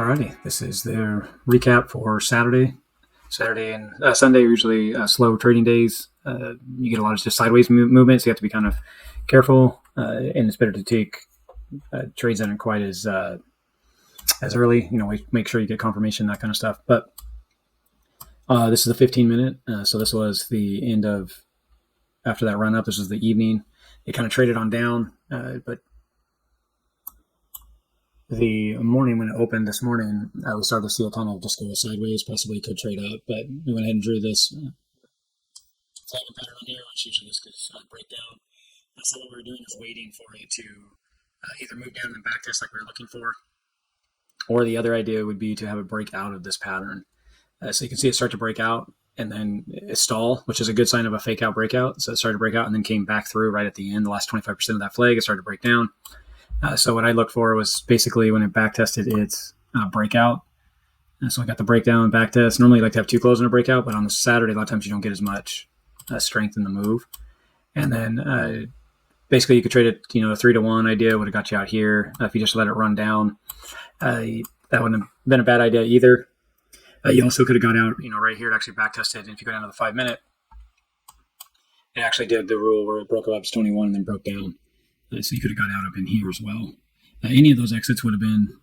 Alrighty, this is the recap for Saturday. Saturday and Sunday are usually slow trading days. You get a lot of just sideways movements. So you have to be kind of careful, and it's better to take trades that aren't quite as early. Make sure you get confirmation, that kind of stuff. But this is the 15-minute. So this was the end of after that run up. This was the evening. It kind of traded on down, but the morning when it opened this morning, we started to see it kind of just go sideways, possibly could trade up, but we went ahead and drew this flagging pattern on here, which usually just could break down. So what we were doing is waiting for it to either move down and then back test like we were looking for, or the other idea would be to have it break out of this pattern. So you can see it start to break out and then it stall, which is a good sign of a fake out breakout. So it started to break out and then came back through right at the end. The last 25% of that flag, it started to break down. So what I looked for was basically when it back tested its breakout. So I got the breakdown and back test. Normally you like to have two closes in a breakout, but on the Saturday, a lot of times you don't get as much strength in the move. And then basically you could trade it, a 3-to-1 idea would have got you out here. If you just let it run down, that wouldn't have been a bad idea either. You also could have got out, right here, it actually back tested. And if you go down to the 5-minute, it actually did the rule where it broke up to 21 and then broke down. So you could have got out up in here as well. Any of those exits would have been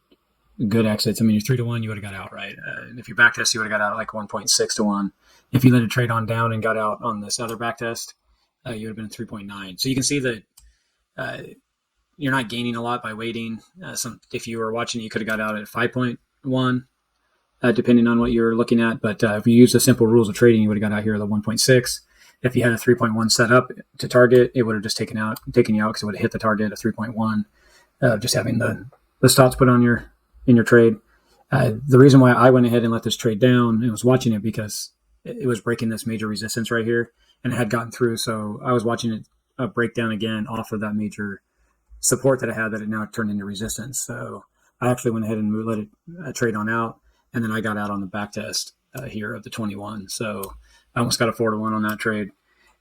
good exits. I mean, you're 3-to-1, you would have got out, right? If you back test, you would have got out at like 1.6-to-1. If you let it trade on down and got out on this other back test, you would have been 3.9. So you can see that you're not gaining a lot by waiting. If you were watching, you could have got out at 5.1, depending on what you're looking at. But if you use the simple rules of trading, you would have got out here at the 1.6. If you had a 3.1 set up to target, it would have just taken you out because it would have hit the target at 3.1. Just having the stops put on in your trade. The reason why I went ahead and let this trade down and was watching it because it was breaking this major resistance right here and it had gotten through. So I was watching it break down again off of that major support that it had that it now turned into resistance. So I actually went ahead and let it trade on out, and then I got out on the back test here of the 21. So I almost got a 4-to-1 on that trade.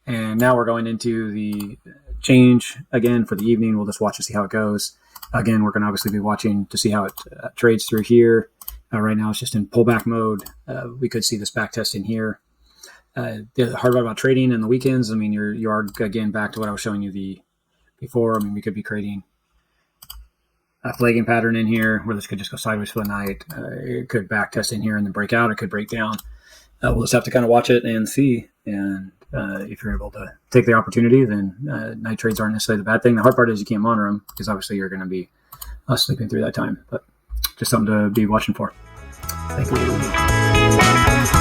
And now we're going into the change again for the evening. We'll just watch to see how it goes. Again, we're going to obviously be watching to see how it trades through here. Right now it's just in pullback mode. We could see this back test in here. The hard part about trading in the weekends, I mean, you are again back to what I was showing you before. I mean, we could be creating a flagging pattern in here where this could just go sideways for the night. It could back test in here and then break out. It could break down. We'll just have to kind of watch it and see. And if you're able to take the opportunity, then night trades aren't necessarily the bad thing. The hard part is you can't monitor them because obviously you're going to be sleeping through that time. But just something to be watching for. Thank you.